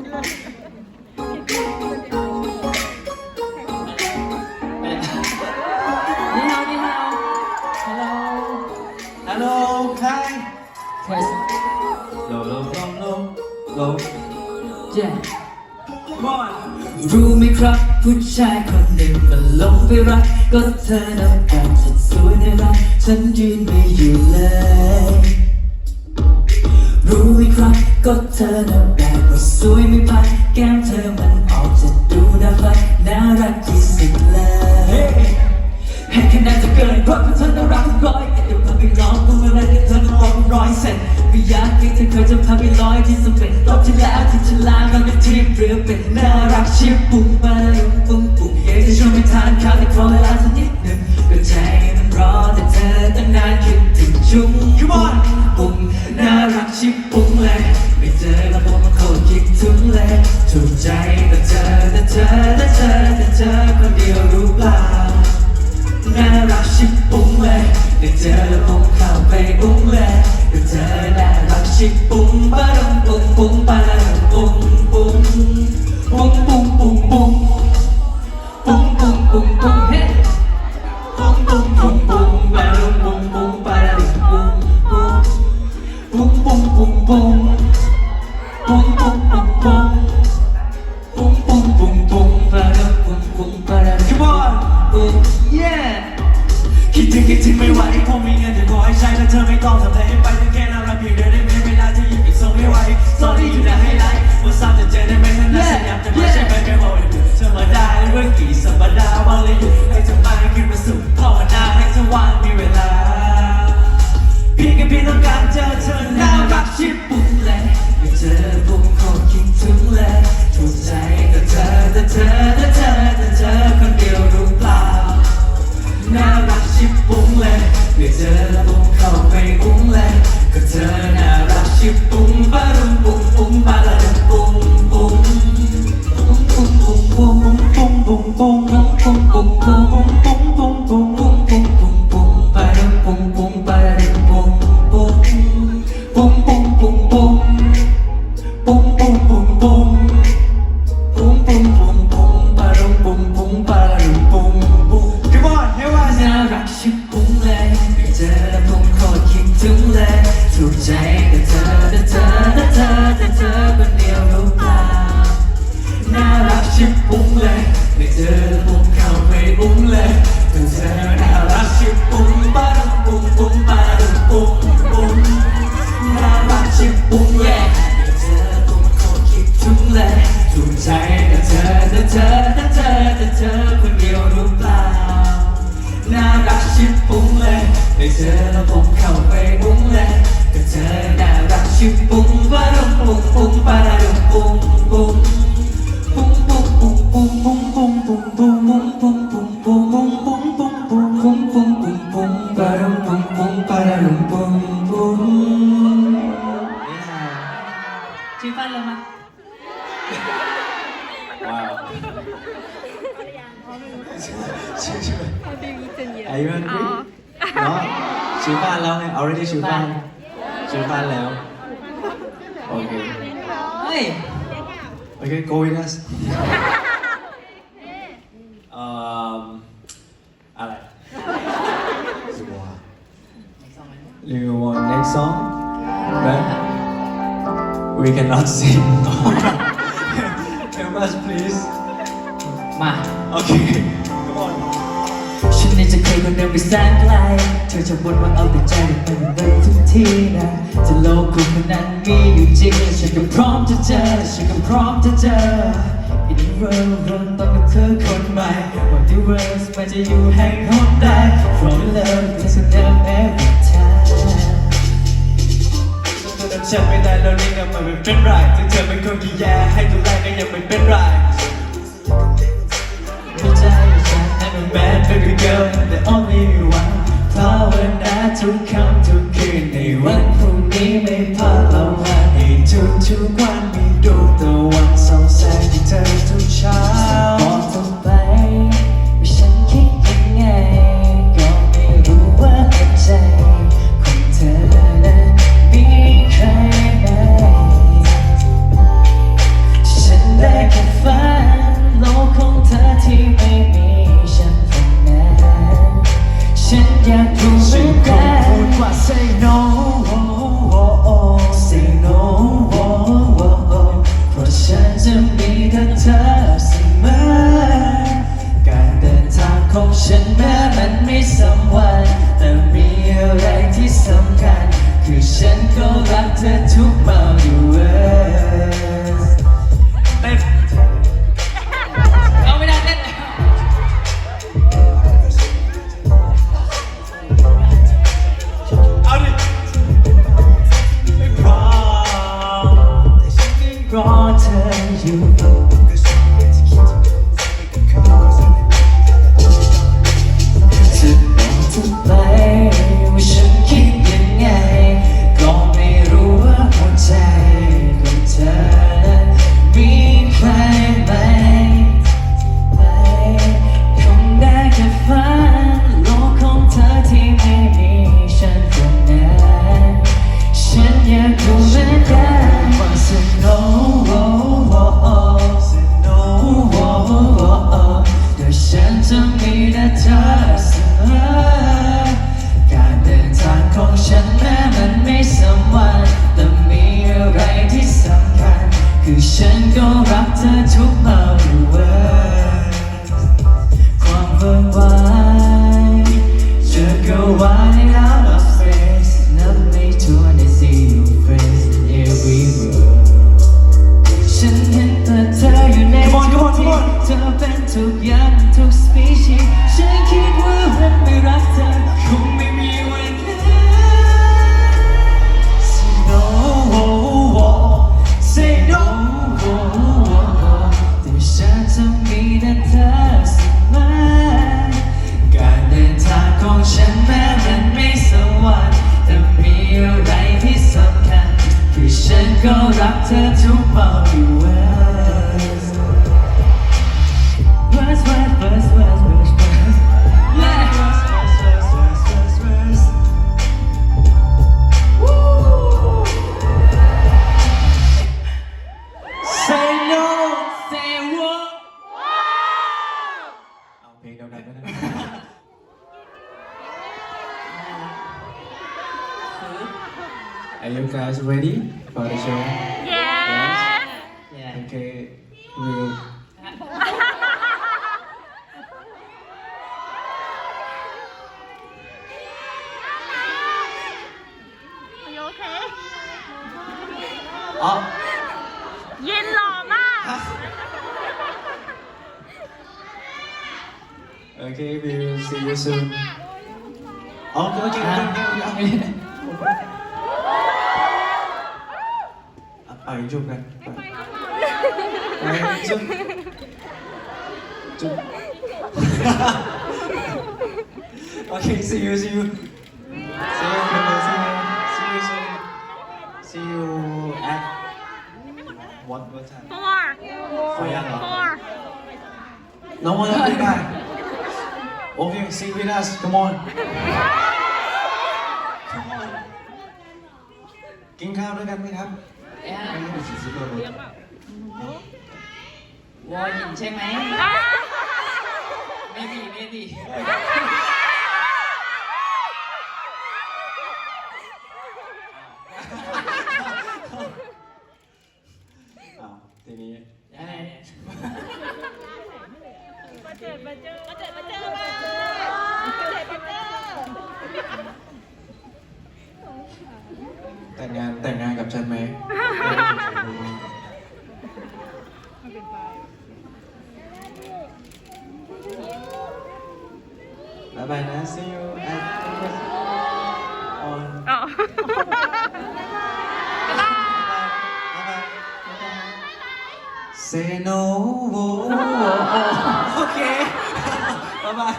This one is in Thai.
Hello, hi. Test. Low. Yeah. Come on. รู้ไหมครับผู้ชายคนหนึ่งมันหลงไปรักก็เธอนะแอบสุดสวยในรักฉันยืนไม่อยู่เลยรู้ไหมครับก็เธอนะแบบว่าสวยไม่พักแก้มเธอมันออกจะดูน่ารักน่ารักที่สุดเลยให้ขนาดจะเกินเพราะเธอน่ารักทุกร้อยเดี๋ยวพาไปลองพวงมาลัยให้เธอต้อง100%ก็อยากให้เธอเคยจะพาไปลอยที่สเปนรอบที่แล้วที่ฉันลามาเป็นทริปเรือเป็นน่ารักชิบปุ้งมาปุ้งอยากจะชวนไปทานข้าวแต่ขอเวลาสักนิดหนึ่งก็ใจมันรอแต่เธอตั้งนานคิดถึงชุ่มปุ้งน่ารักชิบปุ้งเลยไม่เจอแล้วผมมันโคตรคิดถึงเลยถูกใจแต่เธอคนเดียวรู้เปล่าน่ารักชิบปุ้งเลยได้เจอแล้วผมเข้าไปอุ้งเลยได้เจอน่ารักชิบปุ้งปะดงปุ้งปะดงปุ้งเฮ้ปุ้งปะดงปุ้งปะดงปะดงปุ้งปะดงปุ้งปะดง Come on. Yeah คิดถึงไม่ไหวคงมีเงินแต่ขอให้ใช้และเธอไม่ต้องทำอะไรให้ไปแต่แค่น่ารักเพียงเดียวได้ไหมเวลาที่อยู่อีกส่งไม่ไหว Sorry อยู่ในไฮไลท์ว่าซ้ำจะเจอได้ไหมถ้าน่าสัญญาจะไม่ใช่ไม่โหดเธอมาได้เรื่องกี่สัปดาห์วันเลยหยุดให้เธอมาขึ้นมาสู่ภาวนาให้เธอว่างมีเวลาพี่ต้องการเจอเธอน่ารักชิบปุ้งเลยไม่เจอปุ้งโคตรคิดถึงเลยถูกใจแต่เธอคนเดียวรู้เปล่าน่ารักชิบปุ้งเลยไม่เจอแล้วปุ้งเข้าไปอุ้งเลยก็เธอน่ารักชิบปุ้งปะรุงปุ้งปะละรุงปุ้งปุ้งปะรุงปุ้งปะละรุงปุ้งCome on, here was น่ารักชิบปุ้งเลยไม่เจอแล้วผมโคตรคิดถึงเลยถูกใจแต่เธอคนเดียวรู้เปล่าน่ารักชิบปุ้งเลยไม่เจอแล้วผมเข้าไปอุ้งเลยแต่เธอน่ารักชิบปุ้งปะรุงปุ้งปะรุงปุ้งน่ารักชิบปุ้งเลยไม่เจอแล้วผมโคตรคิดถึงเลยถูกใจแต่เธอคนเดียวรู้เปล่าน่ารักชิบปุ้งเลยไม่เจอแล้วผมเข้าไปอุ้งเลยก็เธอน่ารักชิบปุ้งปะรุงปุ้งปะรุงปุ้งปะรุงปุ้งปะรุงปุ้งชื่อฟันเลยมั้ย Wow. Are you hungry? No. ซื้อบ้านแล้วไง already ซื้อบ้านแล้ว Okay. เฮ้ย Okay, go with us. อะไร You want next song? But we cannot sing. Help us, please. มา Okay. Come on. ฉันนี่จะเคยคนเดินไปแสนไกลเธอจะบ่นว่าเอาแต่ใจแต่เป็นเรื่องทุกทีนะจะโลกคุณมันนั้นมีอยู่จริงฉันก็พร้อมจะเจอIn the world เริ่มต้นกับเธอคนใหม่ What the world มันจะอยู่แห่งหนใด From love to love every time ฉันไม่ได้แล้วนี่ก็มันไม่เป็นไรถึงเธอเป็นคนที่แย่ให้ดูแลก็ยังไม่เป็นไร ไม่ใจฉัน I'm a bad baby girl the only one ภาวนาทุกค่ำทุกคืนในวันพรุ่งนี้ไม่พลาดเราวัน ให้ทุกวันมีดวงตะวันส่องแสงที่เธอทุกเช้า บอกเธอไปว่าฉันคิดยังไงก็ไม่รู้ว่าใจของเธอนั้นมีใครไหม ฉั นก็รักเธอทุกเมาอยู่เว้ยเอาไม่ได้เต้นเอาดิไม่พอแต่ฉันยังรอเธออยู่จะไปว่าฉันคิดยังไงก็ไม่รู้ว่าหัวใจของเธอนั้นมีใครไหมคงได้แค่ฝันโลกของเธอที่ไม่มีฉันคนนั้นฉันอยากรู้เหมือนกันว่าฉัน noแต่ฉันจะมีแต่เธอเสมอการเดินทางของฉันแม้มันไม่สมหวังแต่มีอะไรที่สำคัญคือฉันก็รักเธอทุกเมาอยู่เว้ยความเบิ่งไว้เธอก็ว่าใน out of space นับไม่ถ้วนได้ see your face everywhere ฉันเห็นแต่เธออยู่ในทุกที่เธอเป็นทุกอย่างทุก species ฉันคิดว่ามันไม่รักเธอคงไม่มีวันนั้น Say no Say no แต่ฉันจะมีแต่เธอเสมอการเดินทางของฉันแม้มันไม่สว่างแต่มีอะไรที่สำคัญคือฉันก็รักเธอทุกเมาอยู่เว้ยSay no เอาเพลงเดียวกันก็ได้ Are you guys ready for the show? Yeah. Okay, we'll Are you okay? อ๋อ ยินหล่อมาก Okay, we'll see you soon. Okay. ไปจุ๊บกันไปจุ๊บจุ๊บ Okay, see you soon. See you at what time? 4 ขอยังเหรอ 4 No one else did that. Okay, sing with us. Come on. Come on. กินข้าวด้วยกันไหมครับ วอยินใช่ไหมไม่ดีอ้าวทีนี้ มาเจอแต่งงานกับฉันไหมบ๊ายบายนะ see you at on อ๋อ Say no โอเคบ๊ายบาย